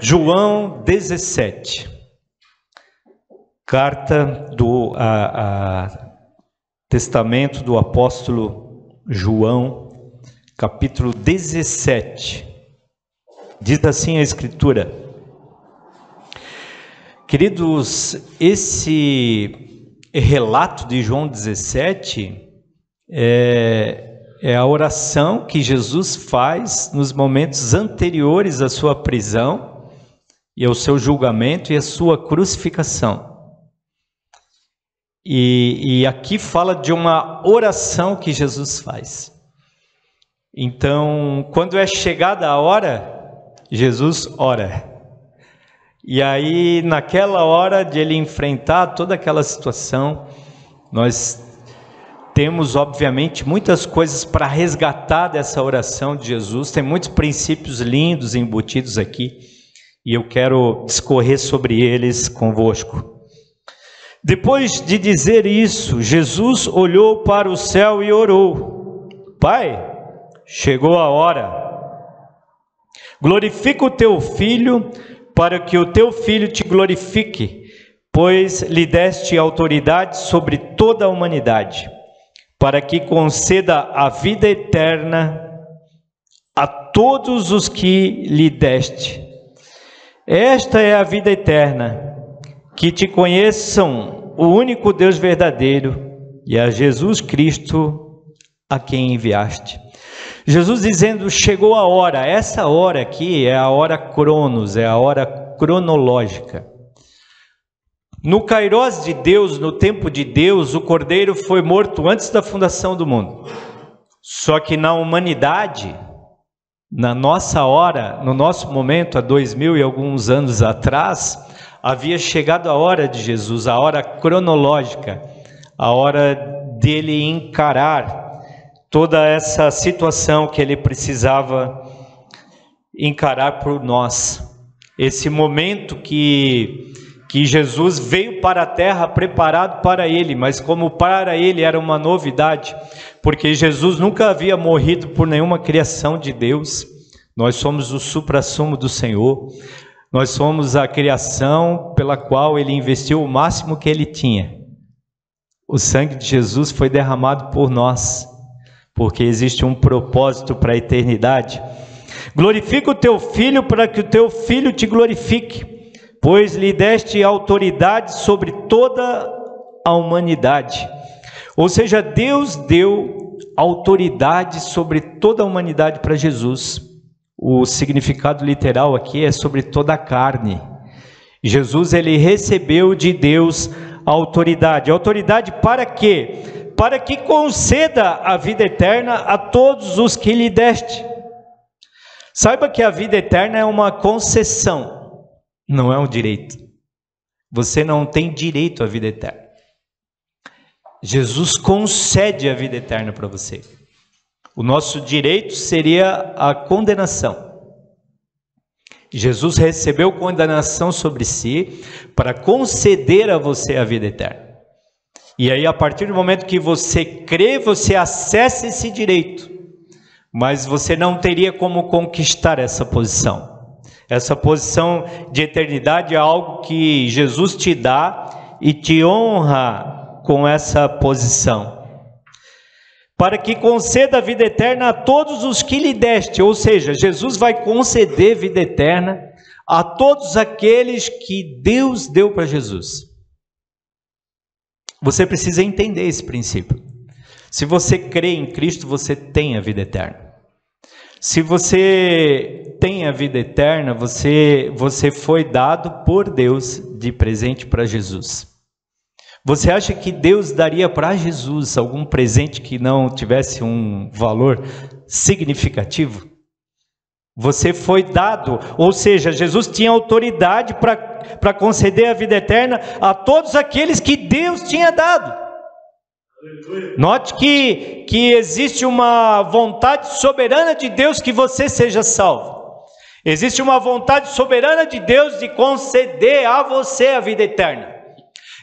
João 17, carta do testamento do apóstolo João, capítulo 17, diz assim a Escritura. Queridos, esse relato de João 17 é a oração que Jesus faz nos momentos anteriores à sua prisão e ao seu julgamento e à sua crucificação. E aqui fala de uma oração que Jesus faz. Então, quando é chegada a hora, Jesus ora. E aí, naquela hora de ele enfrentar toda aquela situação, nós temos, obviamente, muitas coisas para resgatar dessa oração de Jesus. Tem muitos princípios lindos embutidos aqui. E eu quero discorrer sobre eles convosco. Depois de dizer isso, Jesus olhou para o céu e orou: Pai, chegou a hora. Glorifica o teu Filho, para que o teu Filho te glorifique, pois lhe deste autoridade sobre toda a humanidade, para que conceda a vida eterna a todos os que lhe deste. Esta é a vida eterna, que te conheçam o único Deus verdadeiro e a Jesus Cristo a quem enviaste. Jesus dizendo, chegou a hora. Essa hora aqui é a hora cronos, é a hora cronológica. No Kairos de Deus, no tempo de Deus, o Cordeiro foi morto antes da fundação do mundo. Só que na humanidade, na nossa hora, no nosso momento, há 2000 e alguns anos atrás, havia chegado a hora de Jesus, a hora cronológica, a hora dele encarar toda essa situação que ele precisava encarar por nós. Esse momento que Jesus veio para a terra preparado para ele, mas como para ele era uma novidade, porque Jesus nunca havia morrido por nenhuma criação de Deus. Nós somos o suprassumo do Senhor, nós somos a criação pela qual ele investiu o máximo que ele tinha. O sangue de Jesus foi derramado por nós, porque existe um propósito para a eternidade. Glorifica o teu Filho para que o teu Filho te glorifique, pois lhe deste autoridade sobre toda a humanidade. Ou seja, Deus deu autoridade sobre toda a humanidade para Jesus. O significado literal aqui é sobre toda a carne. Jesus, ele recebeu de Deus a autoridade. Autoridade para quê? Para que conceda a vida eterna a todos os que lhe deste. Saiba que a vida eterna é uma concessão, não é um direito. Você não tem direito à vida eterna. Jesus concede a vida eterna para você. O nosso direito seria a condenação. Jesus recebeu condenação sobre si para conceder a você a vida eterna. E aí, a partir do momento que você crê, você acessa esse direito. Mas você não teria como conquistar essa posição. Essa posição de eternidade é algo que Jesus te dá e te honra com essa posição, para que conceda a vida eterna a todos os que lhe deste. Ou seja, Jesus vai conceder vida eterna a todos aqueles que Deus deu para Jesus. Você precisa entender esse princípio. Se você crê em Cristo, você tem a vida eterna. Se você tem a vida eterna, você foi dado por Deus de presente para Jesus. Você acha que Deus daria para Jesus algum presente que não tivesse um valor significativo? Você foi dado, ou seja, Jesus tinha autoridade para conceder a vida eterna a todos aqueles que Deus tinha dado. Note que existe uma vontade soberana de Deus que você seja salvo. Existe uma vontade soberana de Deus de conceder a você a vida eterna.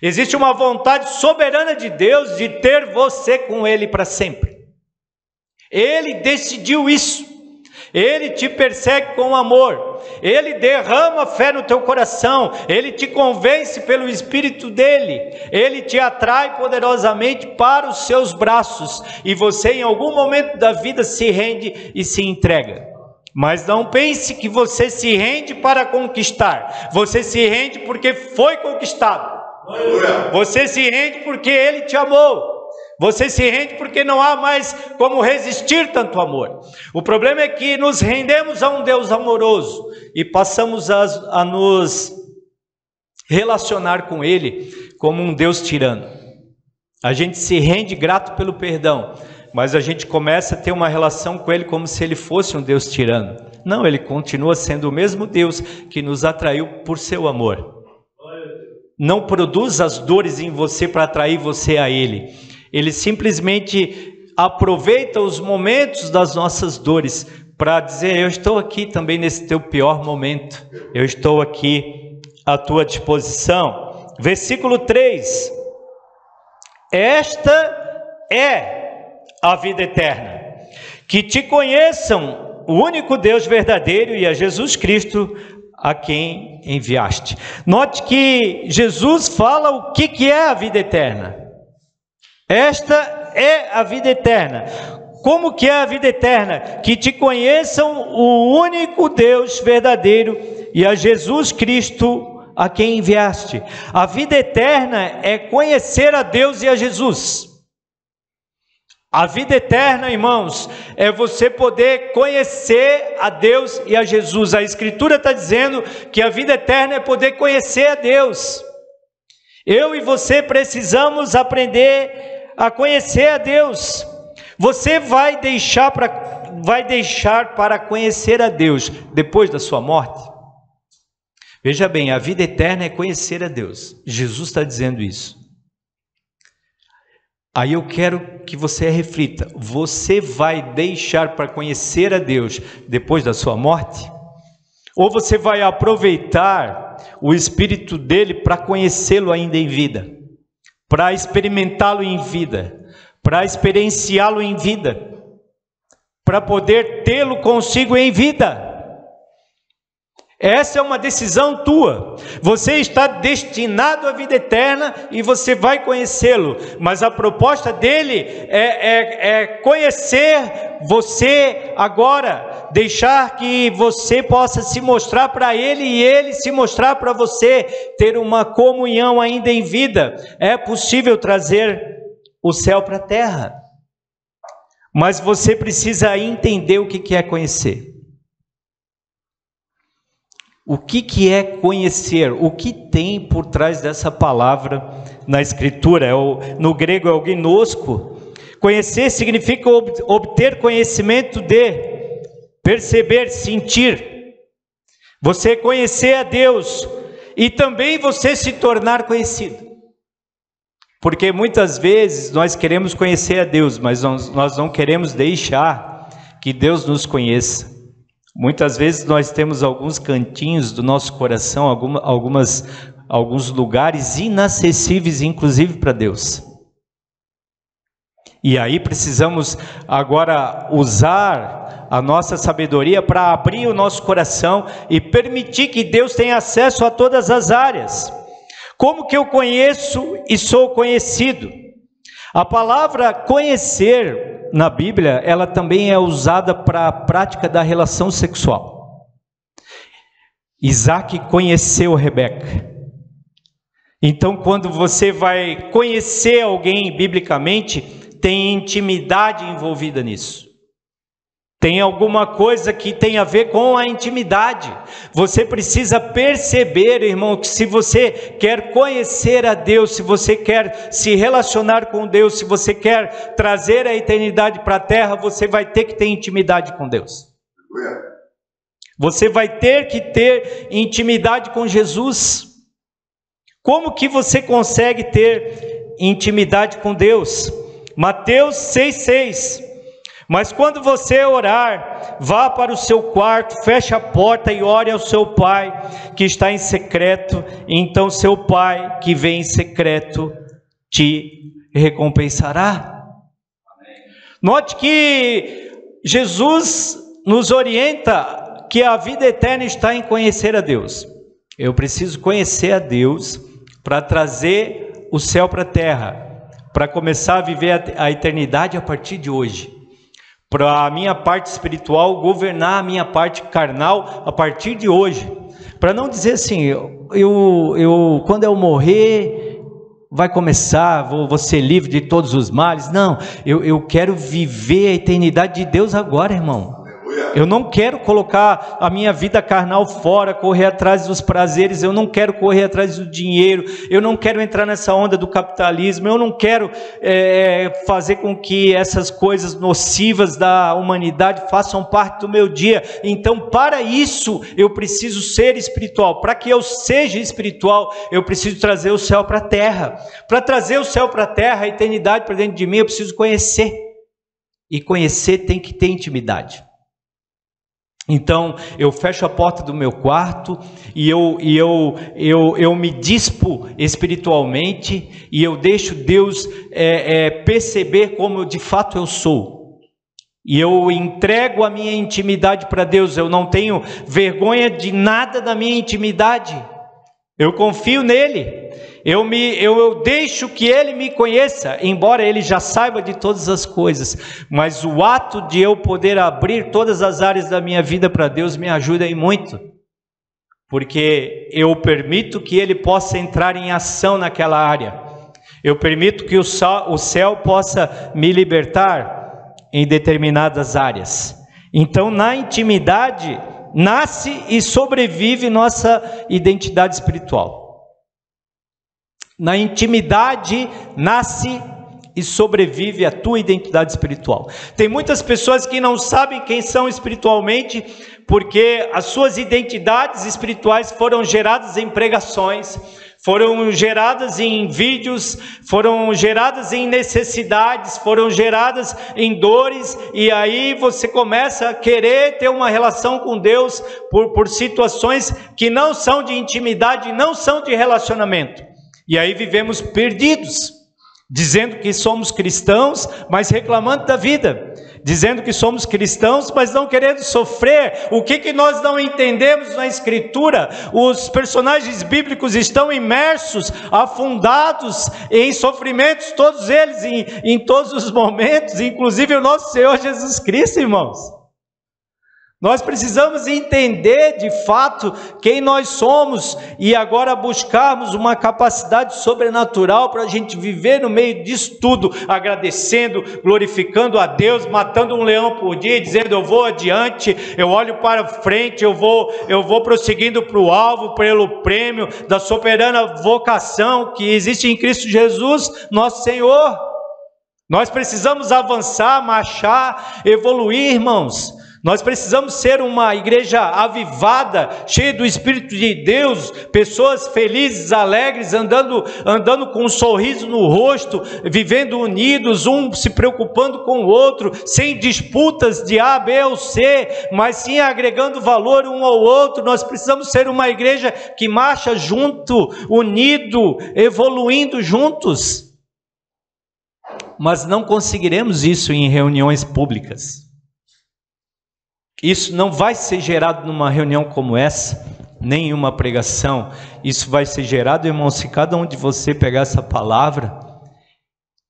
Existe uma vontade soberana de Deus de ter você com Ele para sempre. Ele decidiu isso. Ele te persegue com amor, Ele derrama fé no teu coração, Ele te convence pelo Espírito dEle, Ele te atrai poderosamente para os seus braços, e você em algum momento da vida se rende e se entrega. Mas não pense que você se rende para conquistar, você se rende porque foi conquistado, você se rende porque Ele te amou. Você se rende porque não há mais como resistir tanto amor. O problema é que nos rendemos a um Deus amoroso e passamos a nos relacionar com Ele como um Deus tirano. A gente se rende grato pelo perdão, mas a gente começa a ter uma relação com Ele como se Ele fosse um Deus tirano. Não, Ele continua sendo o mesmo Deus que nos atraiu por seu amor. Não produz as dores em você para atrair você a Ele. Ele simplesmente aproveita os momentos das nossas dores para dizer: eu estou aqui também nesse teu pior momento, eu estou aqui à tua disposição. Versículo 3: esta é a vida eterna, que te conheçam o único Deus verdadeiro e a Jesus Cristo, a quem enviaste. Note que Jesus fala o que é a vida eterna. Esta é a vida eterna. Como que é a vida eterna? Que te conheçam o único Deus verdadeiro e a Jesus Cristo, a quem enviaste. A vida eterna é conhecer a Deus e a Jesus. A vida eterna, irmãos, é você poder conhecer a Deus e a Jesus. A Escritura está dizendo que a vida eterna é poder conhecer a Deus. Eu e você precisamos aprender a conhecer a Deus. Você vai deixar para conhecer a Deus depois da sua morte? Veja bem, a vida eterna é conhecer a Deus. Jesus está dizendo isso. Aí eu quero que você reflita: você vai deixar para conhecer a Deus depois da sua morte? Ou você vai aproveitar o Espírito dele para conhecê-lo ainda em vida? Para experimentá-lo em vida, para experienciá-lo em vida, para poder tê-lo consigo em vida. Essa é uma decisão tua. Você está destinado à vida eterna e você vai conhecê-lo, mas a proposta dele é conhecer você agora, deixar que você possa se mostrar para ele e ele se mostrar para você, ter uma comunhão ainda em vida. É possível trazer o céu para a terra, mas você precisa entender o que é conhecer. O que é conhecer? O que tem por trás dessa palavra na Escritura? No grego é o gnosko. Conhecer significa obter conhecimento de, perceber, sentir. Você conhecer a Deus e também você se tornar conhecido. Porque muitas vezes nós queremos conhecer a Deus, mas nós não queremos deixar que Deus nos conheça. Muitas vezes nós temos alguns cantinhos do nosso coração, alguns lugares inacessíveis, inclusive para Deus. E aí precisamos agora usar a nossa sabedoria para abrir o nosso coração e permitir que Deus tenha acesso a todas as áreas. Como que eu conheço e sou conhecido? A palavra conhecer na Bíblia, ela também é usada para a prática da relação sexual. Isaac conheceu Rebeca. Então, quando você vai conhecer alguém biblicamente, tem intimidade envolvida nisso. Tem alguma coisa que tem a ver com a intimidade. Você precisa perceber, irmão, que se você quer conhecer a Deus, se você quer se relacionar com Deus, se você quer trazer a eternidade para a terra, você vai ter que ter intimidade com Deus. Você vai ter que ter intimidade com Jesus. Como que você consegue ter intimidade com Deus? Mateus 6,6. Mas quando você orar, vá para o seu quarto, feche a porta e ore ao seu pai que está em secreto, então seu pai que vem em secreto te recompensará. Note que Jesus nos orienta que a vida eterna está em conhecer a Deus. Eu preciso conhecer a Deus para trazer o céu para a terra, para começar a viver a eternidade a partir de hoje, para a minha parte espiritual governar a minha parte carnal a partir de hoje, para não dizer assim, quando eu morrer, vai começar, vou ser livre de todos os males. Não, eu quero viver a eternidade de Deus agora, irmão. Eu não quero colocar a minha vida carnal fora, correr atrás dos prazeres, eu não quero correr atrás do dinheiro, eu não quero entrar nessa onda do capitalismo, eu não quero fazer com que essas coisas nocivas da humanidade façam parte do meu dia. Então, para isso, eu preciso ser espiritual. Para que eu seja espiritual, eu preciso trazer o céu para a terra. Para trazer o céu para a terra, a eternidade para dentro de mim, eu preciso conhecer. E conhecer tem que ter intimidade. Então, eu fecho a porta do meu quarto e eu me dispo espiritualmente e eu deixo Deus perceber como de fato eu sou. E eu entrego a minha intimidade para Deus. Eu não tenho vergonha de nada da minha intimidade. Eu confio nele. Eu deixo que Ele me conheça, embora Ele já saiba de todas as coisas, mas o ato de eu poder abrir todas as áreas da minha vida para Deus me ajuda aí muito, porque eu permito que Ele possa entrar em ação naquela área, eu permito que o céu possa me libertar em determinadas áreas. Então, na intimidade, nasce e sobrevive nossa identidade espiritual. Na intimidade nasce e sobrevive a tua identidade espiritual. Tem muitas pessoas que não sabem quem são espiritualmente, porque as suas identidades espirituais foram geradas em pregações, foram geradas em vídeos, foram geradas em necessidades, foram geradas em dores, e aí você começa a querer ter uma relação com Deus por situações que não são de intimidade, não são de relacionamento. E aí vivemos perdidos, dizendo que somos cristãos, mas reclamando da vida, dizendo que somos cristãos, mas não querendo sofrer. O que nós não entendemos na Escritura? Os personagens bíblicos estão imersos, afundados em sofrimentos, todos eles, em todos os momentos, inclusive o nosso Senhor Jesus Cristo, irmãos. Nós precisamos entender de fato quem nós somos e agora buscarmos uma capacidade sobrenatural para a gente viver no meio disso tudo, agradecendo, glorificando a Deus, matando um leão por dia, dizendo: eu vou adiante, eu olho para frente, eu vou prosseguindo para o alvo, pelo prêmio da soberana vocação que existe em Cristo Jesus, nosso Senhor. Nós precisamos avançar, marchar, evoluir, irmãos. Nós precisamos ser uma igreja avivada, cheia do Espírito de Deus, pessoas felizes, alegres, andando com um sorriso no rosto, vivendo unidos, um se preocupando com o outro, sem disputas de A, B ou C, mas sim agregando valor um ao outro. Nós precisamos ser uma igreja que marcha junto, unido, evoluindo juntos. Mas não conseguiremos isso em reuniões públicas. Isso não vai ser gerado numa reunião como essa, nem em uma pregação. Isso vai ser gerado, irmão, se cada um de você pegar essa palavra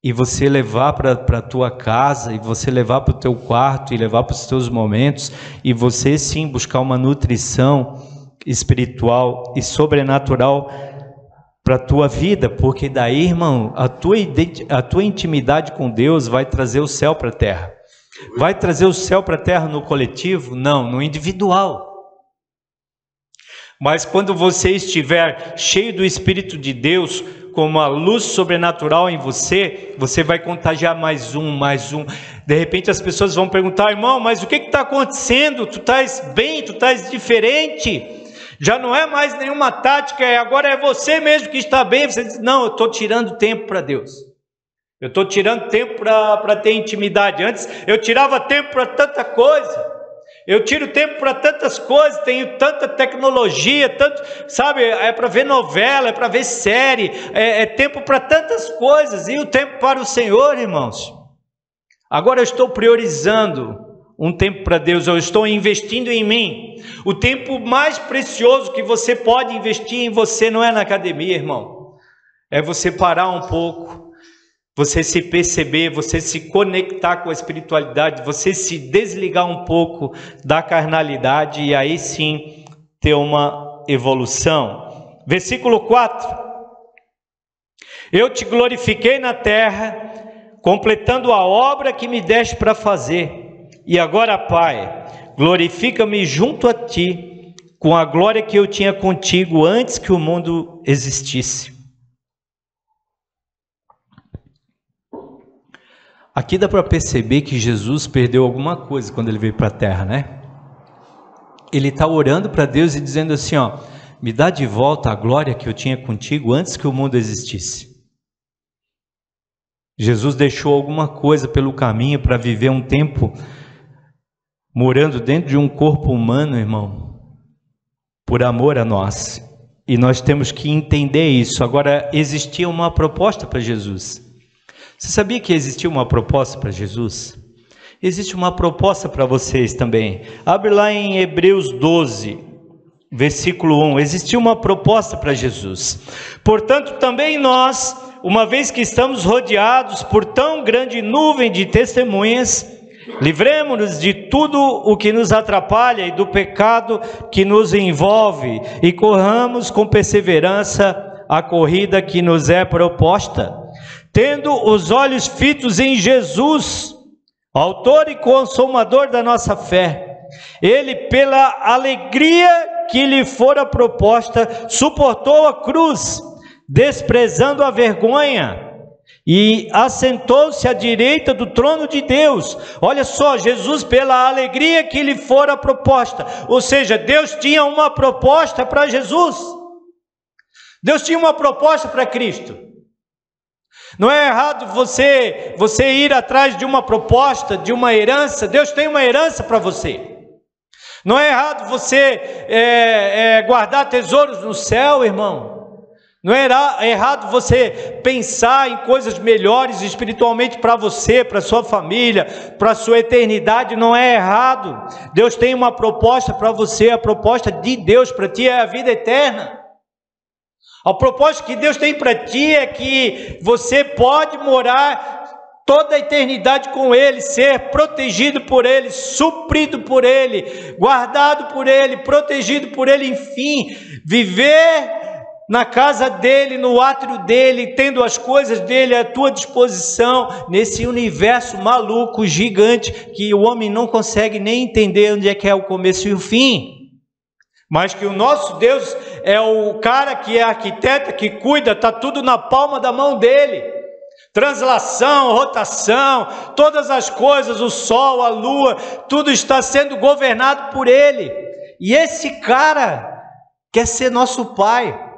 e você levar para a tua casa, e você levar para o teu quarto, e levar para os teus momentos, e você sim buscar uma nutrição espiritual e sobrenatural para a tua vida, porque daí, irmão, a tua intimidade com Deus vai trazer o céu para a terra. Vai trazer o céu para a terra no coletivo? Não, no individual. Mas quando você estiver cheio do Espírito de Deus, com uma luz sobrenatural em você, você vai contagiar mais um. De repente as pessoas vão perguntar: irmão, mas o que está acontecendo? Tu estás bem, tu estás diferente. Já não é mais nenhuma tática, agora é você mesmo que está bem. Você diz: não, eu estou tirando tempo para Deus. Eu estou tirando tempo para ter intimidade. Antes eu tirava tempo para tanta coisa. Eu tiro tempo para tantas coisas, tenho tanta tecnologia, tanto, sabe, é para ver novela, é para ver série, é tempo para tantas coisas. E o tempo para o Senhor, irmãos? Agora eu estou priorizando um tempo para Deus, eu estou investindo em mim. O tempo mais precioso que você pode investir em você não é na academia, irmão. É você parar um pouco, você se perceber, você se conectar com a espiritualidade, você se desligar um pouco da carnalidade e aí sim ter uma evolução. Versículo 4. Eu te glorifiquei na terra, completando a obra que me deste para fazer. E agora, Pai, glorifica-me junto a ti, com a glória que eu tinha contigo antes que o mundo existisse. Aqui dá para perceber que Jesus perdeu alguma coisa quando ele veio para a terra, né? Ele está orando para Deus e dizendo assim, ó, me dá de volta a glória que eu tinha contigo antes que o mundo existisse. Jesus deixou alguma coisa pelo caminho para viver um tempo morando dentro de um corpo humano, irmão, por amor a nós. E nós temos que entender isso. Agora, existia uma proposta para Jesus. Você sabia que existia uma proposta para Jesus? Existe uma proposta para vocês também. Abre lá em Hebreus 12, versículo 1. Existia uma proposta para Jesus. Portanto, também nós, uma vez que estamos rodeados por tão grande nuvem de testemunhas, livremo-nos de tudo o que nos atrapalha e do pecado que nos envolve e corramos com perseverança a corrida que nos é proposta, tendo os olhos fitos em Jesus, autor e consumador da nossa fé. Ele, pela alegria que lhe fora proposta, suportou a cruz, desprezando a vergonha, e assentou-se à direita do trono de Deus. Olha só, Jesus, pela alegria que lhe fora proposta, ou seja, Deus tinha uma proposta para Jesus. Deus tinha uma proposta para Cristo. Não é errado você ir atrás de uma proposta, de uma herança. Deus tem uma herança para você. Não é errado você guardar tesouros no céu, irmão. Não é errado você pensar em coisas melhores espiritualmente para você, para sua família, para a sua eternidade. Não é errado. Deus tem uma proposta para você. A proposta de Deus para ti é a vida eterna. A proposta que Deus tem para ti é que você pode morar toda a eternidade com Ele, ser protegido por Ele, suprido por Ele, guardado por Ele, protegido por Ele, enfim, viver na casa dEle, no átrio dEle, tendo as coisas dEle à tua disposição, nesse universo maluco, gigante, que o homem não consegue nem entender onde é que é o começo e o fim. Mas que o nosso Deus é o cara que é arquiteto, que cuida, está tudo na palma da mão dele. Translação, rotação, todas as coisas, o sol, a lua, tudo está sendo governado por ele. E esse cara quer ser nosso pai.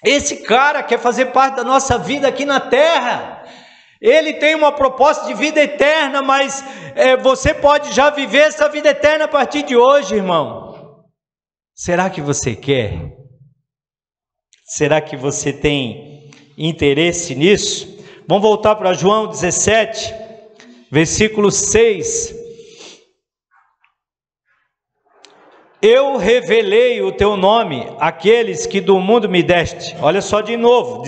Esse cara quer fazer parte da nossa vida aqui na terra. Ele tem uma proposta de vida eterna, mas você pode já viver essa vida eterna a partir de hoje, irmão. Será que você quer? Será que você tem interesse nisso? Vamos voltar para João 17, versículo 6. Eu revelei o teu nome àqueles que do mundo me deste. Olha só de novo,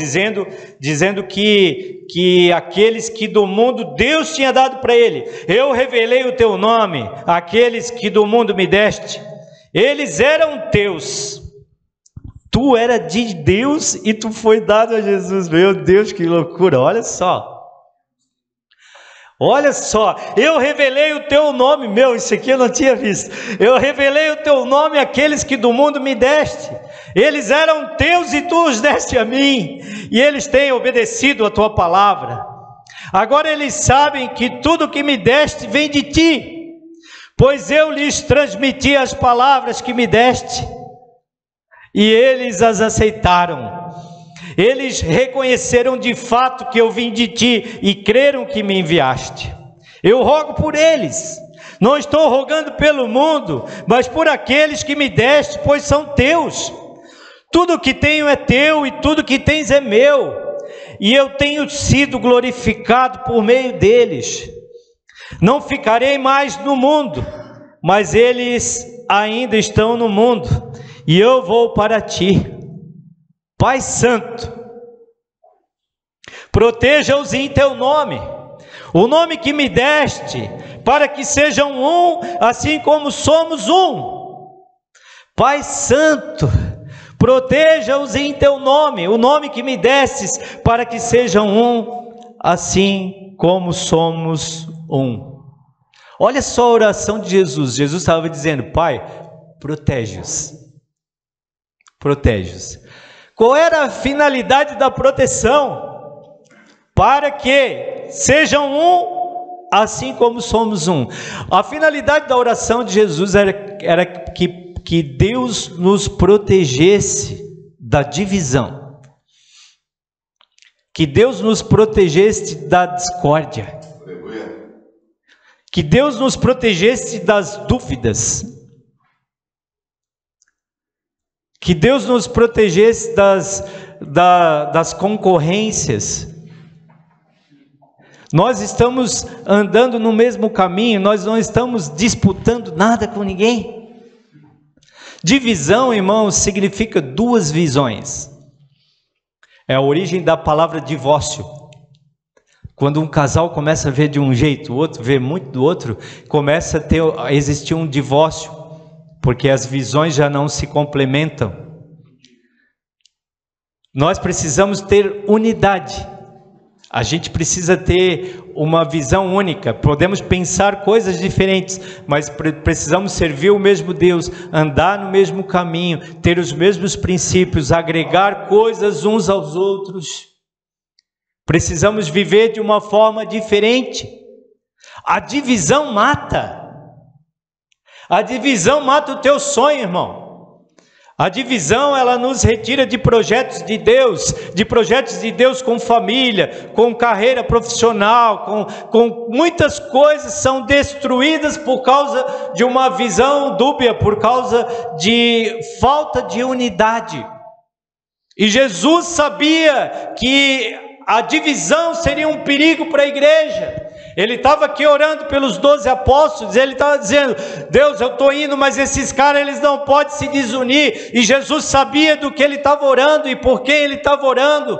dizendo que aqueles que do mundo Deus tinha dado para ele. Eu revelei o teu nome àqueles que do mundo me deste. Eles eram teus. Tu era de Deus e tu foi dado a Jesus. Meu Deus, que loucura. Olha só. Olha só, eu revelei o teu nome, isso aqui eu não tinha visto. Eu revelei o teu nome àqueles que do mundo me deste. Eles eram teus e tu os deste a mim, e eles têm obedecido a tua palavra. Agora eles sabem que tudo que me deste vem de ti, pois eu lhes transmiti as palavras que me deste, e eles as aceitaram. Eles reconheceram de fato que eu vim de ti e creram que me enviaste. Eu rogo por eles, não estou rogando pelo mundo, mas por aqueles que me deste, pois são teus. Tudo que tenho é teu e tudo que tens é meu, e eu tenho sido glorificado por meio deles. Não ficarei mais no mundo, mas eles ainda estão no mundo, e eu vou para ti. Pai Santo, proteja-os em teu nome, o nome que me deste, para que sejam um, assim como somos um. Pai Santo, proteja-os em teu nome, o nome que me destes, para que sejam um, assim como somos um. Olha só a oração de Jesus. Jesus estava dizendo: Pai, protege-os. Protege-os. Qual era a finalidade da proteção? Para que sejam um, assim como somos um. A finalidade da oração de Jesus era que Deus nos protegesse da divisão, que Deus nos protegesse da discórdia, que Deus nos protegesse das dúvidas, que Deus nos protegesse das concorrências. Nós estamos andando no mesmo caminho, nós não estamos disputando nada com ninguém. Divisão, irmãos, significa duas visões. É a origem da palavra divórcio. Quando um casal começa a ver de um jeito, o outro vê muito do outro, começa a existir um divórcio, porque as visões já não se complementam. Nós precisamos ter unidade. A gente precisa ter uma visão única. Podemos pensar coisas diferentes, mas precisamos servir o mesmo Deus, andar no mesmo caminho, ter os mesmos princípios, agregar coisas uns aos outros. Precisamos viver de uma forma diferente. A divisão mata. A divisão mata o teu sonho, irmão. A divisão, ela nos retira de projetos de Deus com família, com carreira profissional, com muitas coisas são destruídas por causa de uma visão dúbia, por causa de falta de unidade. E Jesus sabia que a divisão seria um perigo para a igreja. Ele estava aqui orando pelos 12 apóstolos, ele estava dizendo: Deus, eu estou indo, mas esses caras, eles não podem se desunir. E Jesus sabia do que ele estava orando e por que ele estava orando,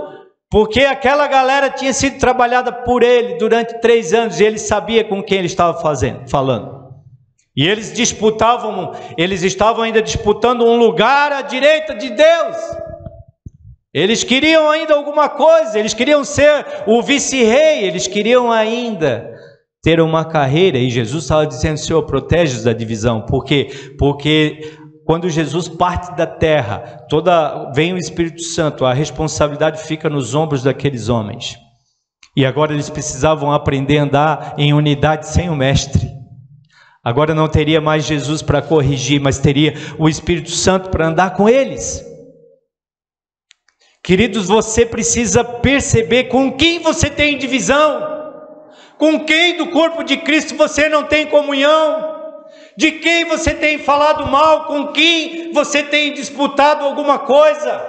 porque aquela galera tinha sido trabalhada por ele durante 3 anos, e ele sabia com quem ele estava falando. E eles estavam ainda disputando um lugar à direita de Deus. Eles queriam ainda alguma coisa, eles queriam ser o vice-rei, eles queriam ainda ter uma carreira. E Jesus estava dizendo: Senhor, protege-os da divisão. Por quê? Porque quando Jesus parte da terra, vem o Espírito Santo, a responsabilidade fica nos ombros daqueles homens. E agora eles precisavam aprender a andar em unidade sem o mestre. Agora não teria mais Jesus para corrigir, mas teria o Espírito Santo para andar com eles. Queridos, você precisa perceber com quem você tem divisão, com quem do corpo de Cristo você não tem comunhão, de quem você tem falado mal, com quem você tem disputado alguma coisa.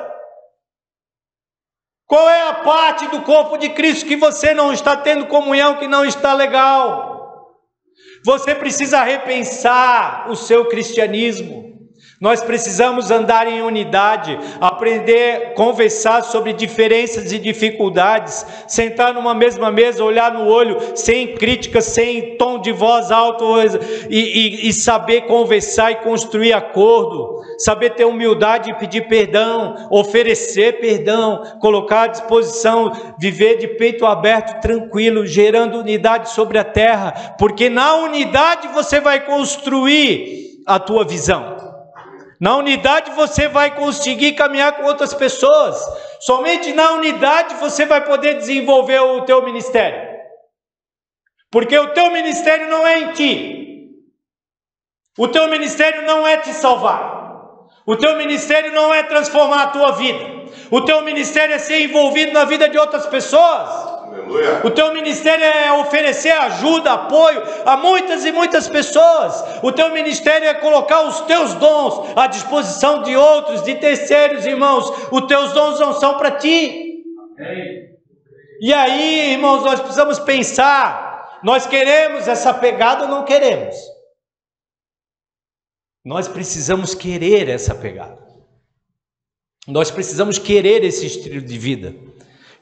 Qual é a parte do corpo de Cristo que você não está tendo comunhão, que não está legal? Você precisa repensar o seu cristianismo. Nós precisamos andar em unidade, aprender a conversar sobre diferenças e dificuldades, sentar numa mesma mesa, olhar no olho, sem críticas, sem tom de voz alto, e saber conversar e construir acordo, saber ter humildade e pedir perdão, oferecer perdão, colocar à disposição, viver de peito aberto, tranquilo, gerando unidade sobre a terra, porque na unidade você vai construir a tua visão. Na unidade você vai conseguir caminhar com outras pessoas. Somente na unidade você vai poder desenvolver o teu ministério. Porque o teu ministério não é em ti. O teu ministério não é te salvar. O teu ministério não é transformar a tua vida. O teu ministério é ser envolvido na vida de outras pessoas. O teu ministério é oferecer ajuda, apoio a muitas e muitas pessoas. O teu ministério é colocar os teus dons à disposição de outros, de terceiros, irmãos. Os teus dons não são para ti. E aí, irmãos, nós precisamos pensar Nós queremos essa pegada ou não queremos? Nós precisamos querer essa pegada. Nós precisamos querer esse estilo de vida,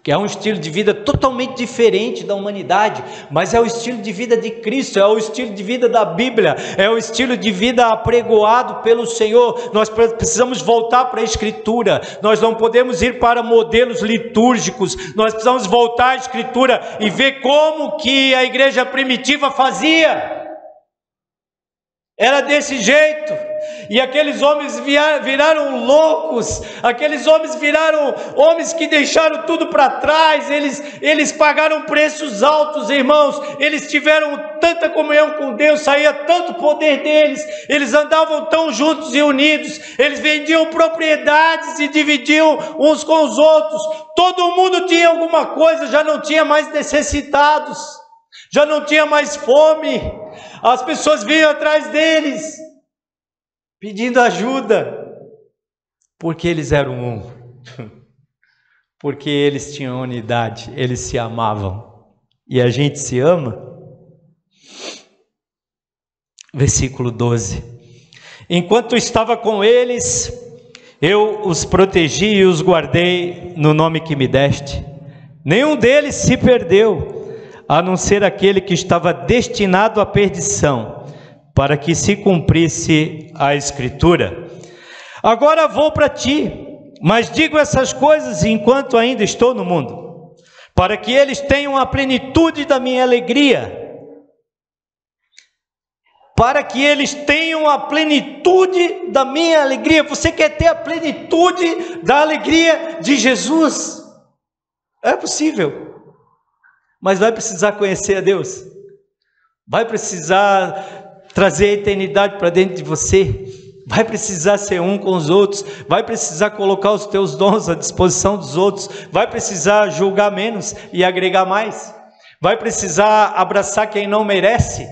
que é um estilo de vida totalmente diferente da humanidade, mas é o estilo de vida de Cristo, é o estilo de vida da Bíblia, é o estilo de vida apregoado pelo Senhor. Nós precisamos voltar para a Escritura, nós não podemos ir para modelos litúrgicos, nós precisamos voltar à Escritura e ver como que a igreja primitiva fazia. Era desse jeito, e aqueles homens viraram loucos, aqueles homens viraram homens que deixaram tudo para trás, eles pagaram preços altos, irmãos, eles tiveram tanta comunhão com Deus, saía tanto poder deles, eles andavam tão juntos e unidos, eles vendiam propriedades e dividiam uns com os outros, todo mundo tinha alguma coisa, já não tinha mais necessitados, já não tinha mais fome. As pessoas vinham atrás deles, pedindo ajuda, porque eles eram um, porque eles tinham unidade, eles se amavam, e a gente se ama. Versículo 12: enquanto estava com eles, eu os protegi e os guardei no nome que me deste, nenhum deles se perdeu, a não ser aquele que estava destinado à perdição, para que se cumprisse a Escritura. Agora vou para ti, mas digo essas coisas enquanto ainda estou no mundo, para que eles tenham a plenitude da minha alegria. Para que eles tenham a plenitude da minha alegria. Você quer ter a plenitude da alegria de Jesus? É possível. Mas vai precisar conhecer a Deus, vai precisar trazer a eternidade para dentro de você, vai precisar ser um com os outros, vai precisar colocar os teus dons à disposição dos outros, vai precisar julgar menos e agregar mais, vai precisar abraçar quem não merece.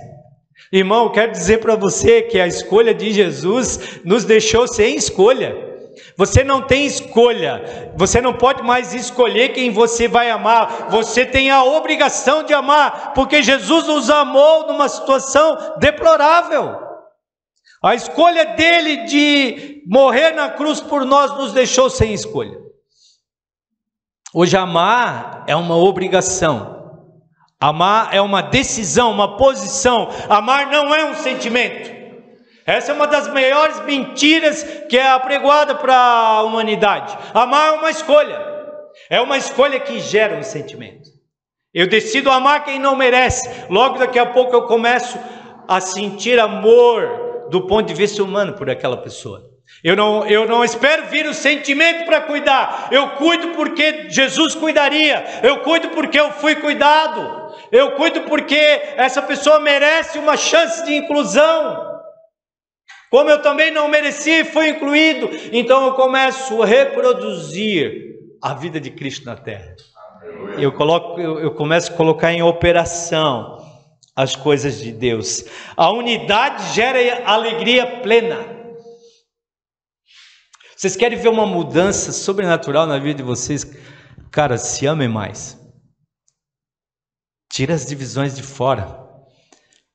Irmão, eu quero dizer para você que a escolha de Jesus nos deixou sem escolha. Você não tem escolha, você não pode mais escolher quem você vai amar, você tem a obrigação de amar, porque Jesus nos amou numa situação deplorável. A escolha dele de morrer na cruz por nós nos deixou sem escolha. Hoje amar é uma obrigação, amar é uma decisão, uma posição, amar não é um sentimento. Essa é uma das maiores mentiras que é apregoada para a humanidade. Amar é uma escolha que gera um sentimento. Eu decido amar quem não merece, logo daqui a pouco eu começo a sentir amor do ponto de vista humano por aquela pessoa. Eu não espero vir o sentimento para cuidar, eu cuido porque Jesus cuidaria, eu cuido porque eu fui cuidado, eu cuido porque essa pessoa merece uma chance de inclusão. Como eu também não mereci e fui incluído, então eu começo a reproduzir a vida de Cristo na terra. Eu começo a colocar em operação as coisas de Deus. A unidade gera alegria plena. Vocês querem ver uma mudança sobrenatural na vida de vocês? Cara, se amem mais. Tira as divisões de fora.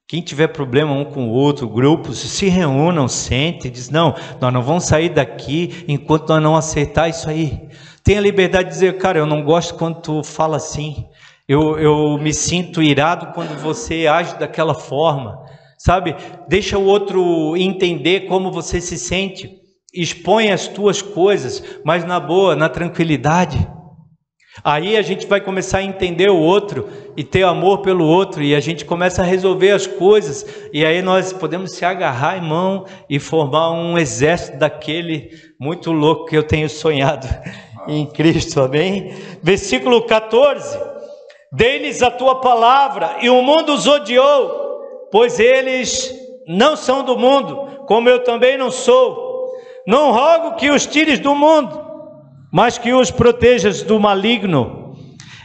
Quem tiver problema um com o outro, grupos, se reúnam, sentem, diz, não, nós não vamos sair daqui enquanto nós não acertar isso aí. Tenha liberdade de dizer, cara, eu não gosto quando tu fala assim, eu me sinto irado quando você age daquela forma, sabe? Deixa o outro entender como você se sente, expõe as tuas coisas, mas na boa, na tranquilidade. Aí a gente vai começar a entender o outro e ter amor pelo outro, e a gente começa a resolver as coisas, e aí nós podemos se agarrar, irmão, e formar um exército daquele muito louco que eu tenho sonhado em Cristo, amém? Versículo 14: dei-lhes a tua palavra e o mundo os odiou, pois eles não são do mundo, como eu também não sou. Não rogo que os tires do mundo, mas que os protejas do maligno.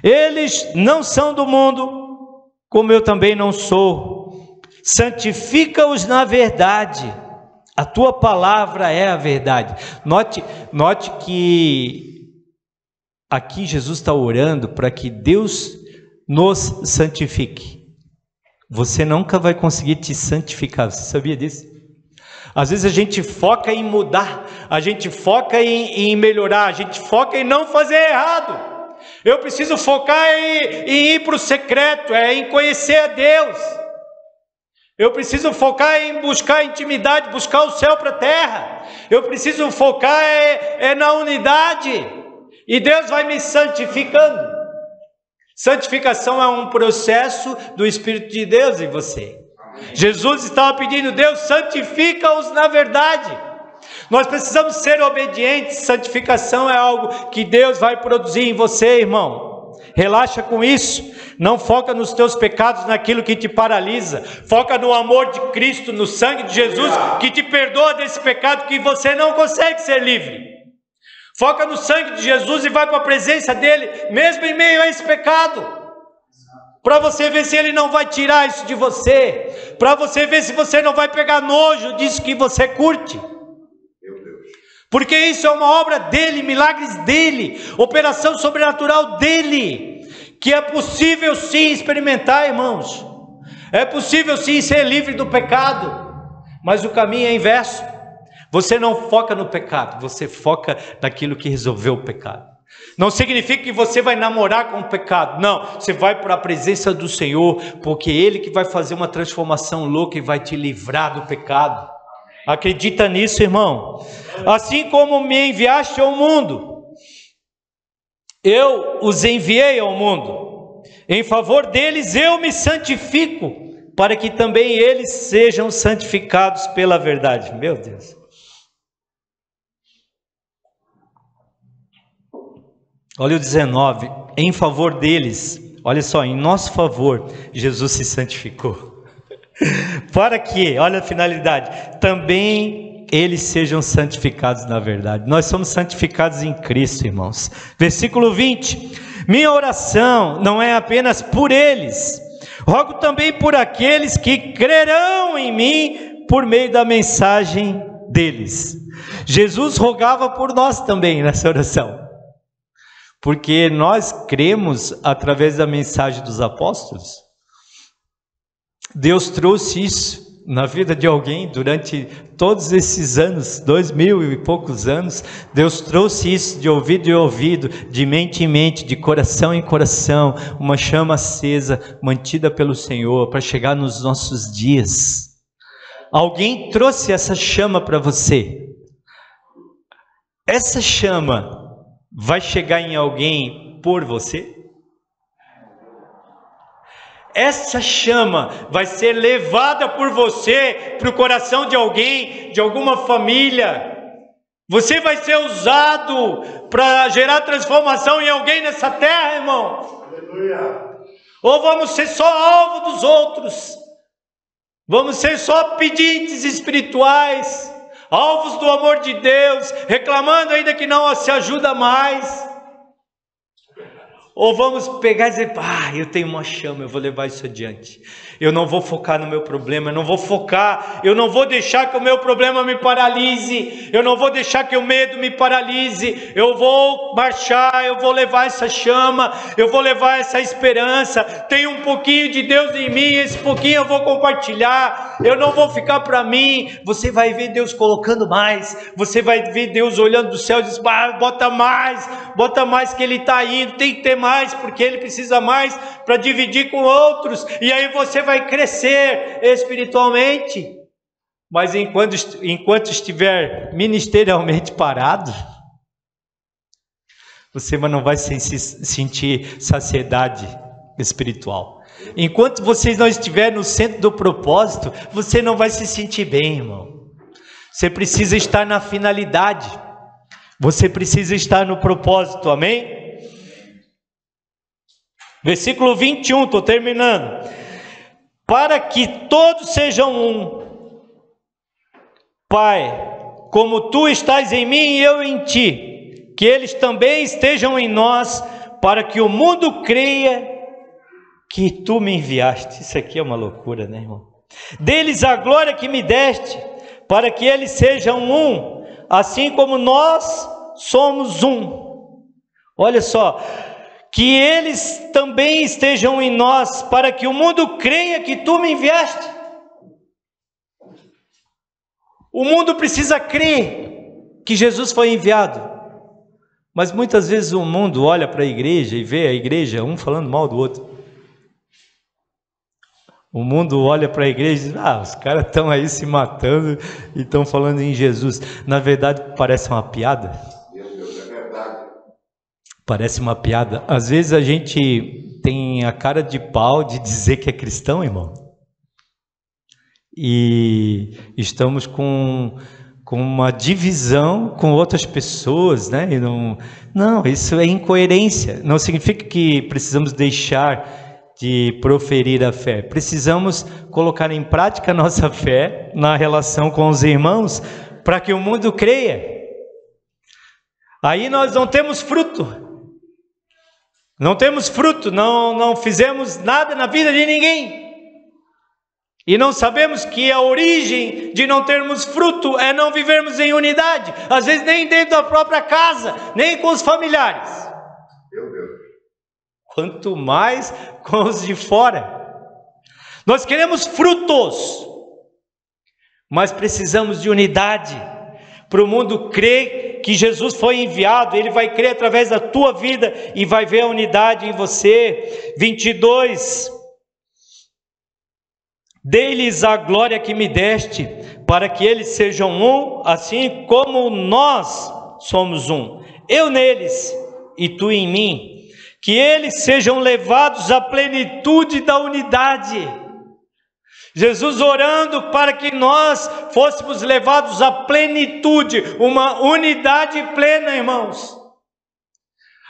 Eles não são do mundo, como eu também não sou. Santifica-os na verdade. A tua palavra é a verdade. Note que aqui Jesus está orando para que Deus nos santifique. você nunca vai conseguir te santificar. Você sabia disso? Às vezes a gente foca em mudar, a gente foca em melhorar, a gente foca em não fazer errado. Eu preciso focar em ir para o secreto, em conhecer a Deus. Eu preciso focar em buscar intimidade, buscar o céu para a terra. Eu preciso focar na unidade. E Deus vai me santificando. Santificação é um processo do Espírito de Deus em você. Jesus estava pedindo: Deus, santifica-os na verdade. Nós precisamos ser obedientes. Santificação é algo que Deus vai produzir em você, irmão. Relaxa com isso. Não foca nos teus pecados, naquilo que te paralisa. Foca no amor de Cristo, no sangue de Jesus, que te perdoa desse pecado que você não consegue ser livre. Foca no sangue de Jesus e vai para a presença dele, mesmo em meio a esse pecado, para você ver se ele não vai tirar isso de você, para você ver se você não vai pegar nojo disso que você curte, porque isso é uma obra dele, milagres dele, operação sobrenatural dele, que é possível sim experimentar, irmãos. É possível sim ser livre do pecado, mas o caminho é inverso. Você não foca no pecado, você foca naquilo que resolveu o pecado. Não significa que você vai namorar com o pecado, não. Você vai para a presença do Senhor, porque Ele que vai fazer uma transformação louca e vai te livrar do pecado. Acredita nisso, irmão? Assim como me enviaste ao mundo, eu os enviei ao mundo. Em favor deles eu me santifico, para que também eles sejam santificados pela verdade. Meu Deus. Olha o 19, em favor deles, olha só, em nosso favor, Jesus se santificou. Para que, olha a finalidade, também eles sejam santificados na verdade. Nós somos santificados em Cristo, irmãos. Versículo 20, minha oração não é apenas por eles, rogo também por aqueles que crerão em mim por meio da mensagem deles. Jesus rogava por nós também nessa oração, porque nós cremos através da mensagem dos apóstolos. Deus trouxe isso na vida de alguém durante todos esses anos, 2000 e poucos anos. Deus trouxe isso de ouvido em ouvido, de mente em mente, de coração em coração, uma chama acesa, mantida pelo Senhor, para chegar nos nossos dias. Alguém trouxe essa chama para você. Essa chama vai chegar em alguém por você? Essa chama vai ser levada por você para o coração de alguém, de alguma família. Você vai ser usado para gerar transformação em alguém nessa terra, irmão. Aleluia. Ou vamos ser só alvo dos outros? Vamos ser só pedintes espirituais, alvos do amor de Deus, reclamando ainda que não se ajuda mais? Ou vamos pegar e dizer: eu tenho uma chama, eu vou levar isso adiante. Eu não vou focar no meu problema, eu não vou deixar que o meu problema me paralise, eu não vou deixar que o medo me paralise, eu vou marchar, eu vou levar essa chama, eu vou levar essa esperança. Tem um pouquinho de Deus em mim, esse pouquinho eu vou compartilhar, eu não vou ficar para mim. Você vai ver Deus colocando mais, você vai ver Deus olhando do céu e diz: bota mais que Ele está indo, tem que ter mais, porque Ele precisa mais para dividir com outros, e aí você vai crescer espiritualmente. Mas enquanto estiver ministerialmente parado, você não vai sentir saciedade espiritual. Enquanto você não estiver no centro do propósito, você não vai se sentir bem, irmão. Você precisa estar na finalidade, você precisa estar no propósito, amém? Versículo 21, estou terminando. Para que todos sejam um, Pai, como Tu estás em mim e eu em Ti, que eles também estejam em nós, para que o mundo creia que Tu me enviaste. Isso aqui é uma loucura, né, irmão? Deles a glória que me deste, para que eles sejam um, assim como nós somos um. Olha só, que eles também estejam em nós, para que o mundo creia que tu me enviaste. O mundo precisa crer que Jesus foi enviado, mas muitas vezes o mundo olha para a igreja e vê a igreja um falando mal do outro. O mundo olha para a igreja e diz: os caras estão aí se matando e estão falando em Jesus. Na verdade, parece uma piada. Meu Deus, é verdade. Parece uma piada. Às vezes a gente tem a cara de pau de dizer que é cristão, irmão. E estamos com uma divisão com outras pessoas, né? E não, isso é incoerência. Não significa que precisamos deixar de proferir a fé. Precisamos colocar em prática a nossa fé na relação com os irmãos, para que o mundo creia. Aí nós não temos fruto. Não temos fruto, não fizemos nada na vida de ninguém. E não sabemos que a origem de não termos fruto é não vivermos em unidade. Às vezes nem dentro da própria casa, nem com os familiares. Meu Deus. Quanto mais com os de fora. Nós queremos frutos, mas precisamos de unidade. Para o mundo crer que Jesus foi enviado, ele vai crer através da tua vida e vai ver a unidade em você. 22. Dei-lhes a glória que me deste, para que eles sejam um, assim como nós somos um. Eu neles e tu em mim. Que eles sejam levados à plenitude da unidade. Jesus orando para que nós fôssemos levados à plenitude, uma unidade plena, irmãos.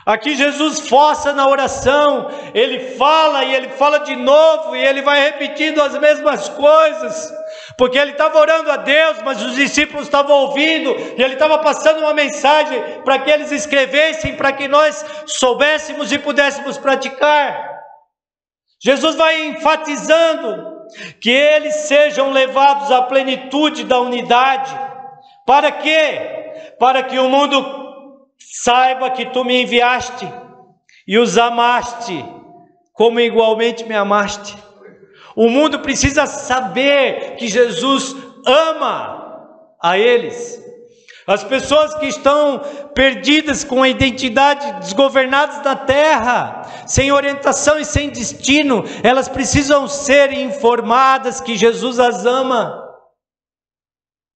Aqui Jesus força na oração, ele fala e ele fala de novo, e ele vai repetindo as mesmas coisas, porque ele estava orando a Deus, mas os discípulos estavam ouvindo, e ele estava passando uma mensagem para que eles escrevessem, para que nós soubéssemos e pudéssemos praticar. Jesus vai enfatizando que eles sejam levados à plenitude da unidade. Para quê? Para que o mundo saiba que tu me enviaste e os amaste, como igualmente me amaste. O mundo precisa saber que Jesus ama a eles. As pessoas que estão perdidas com a identidade, desgovernadas na terra, sem orientação e sem destino, elas precisam ser informadas que Jesus as ama.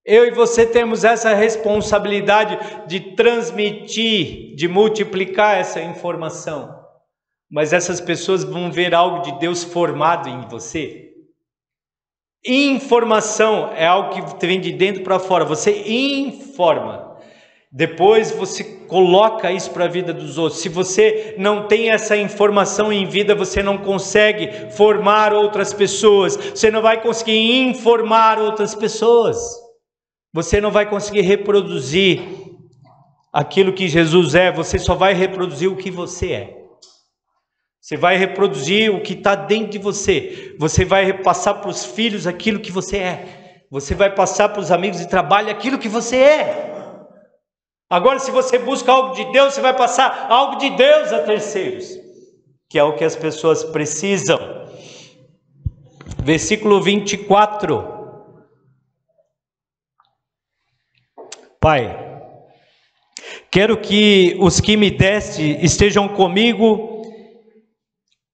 Eu e você temos essa responsabilidade de transmitir, de multiplicar essa informação. Mas essas pessoas vão ver algo de Deus formado em você. Informação é algo que vem de dentro para fora. Você informa. Depois você coloca isso para a vida dos outros. Se você não tem essa informação em vida, você não consegue formar outras pessoas. Você não vai conseguir informar outras pessoas. Você não vai conseguir reproduzir aquilo que Jesus é. Você só vai reproduzir o que você é. Você vai reproduzir o que está dentro de você. Você vai repassar para os filhos aquilo que você é. Você vai passar para os amigos de trabalho aquilo que você é. Agora, se você busca algo de Deus, você vai passar algo de Deus a terceiros, que é o que as pessoas precisam. Versículo 24. Pai, quero que os que me deste estejam comigo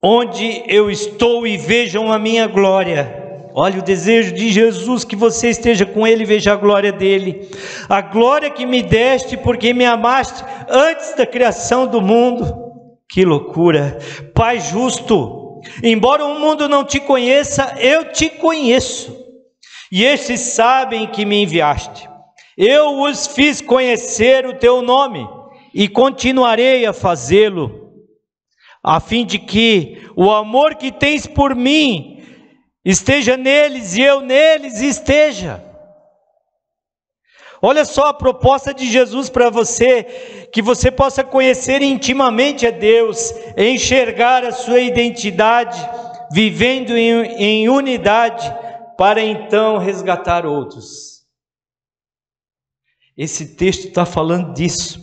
onde eu estou e vejam a minha glória. Olha o desejo de Jesus, que você esteja com ele e veja a glória dele. A glória que me deste porque me amaste antes da criação do mundo. Que loucura! Pai justo, embora o mundo não te conheça, eu te conheço. E estes sabem que me enviaste. Eu os fiz conhecer o teu nome e continuarei a fazê-lo, a fim de que o amor que tens por mim esteja neles e eu neles esteja. Olha só a proposta de Jesus para você, que você possa conhecer intimamente a Deus, enxergar a sua identidade, vivendo em unidade, para então resgatar outros. Esse texto está falando disso,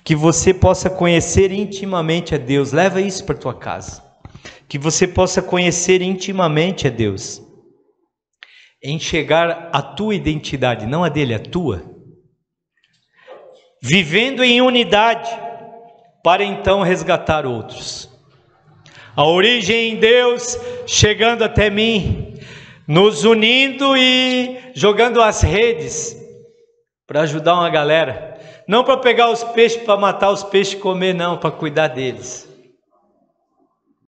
que você possa conhecer intimamente a Deus. Leva isso para a tua casa. Que você possa conhecer intimamente a Deus. Enxergar a tua identidade, não a dele, a tua. Vivendo em unidade, para então resgatar outros. A origem em Deus, chegando até mim, nos unindo e jogando as redes, para ajudar uma galera. Não para pegar os peixes, para matar os peixes e comer, não, para cuidar deles.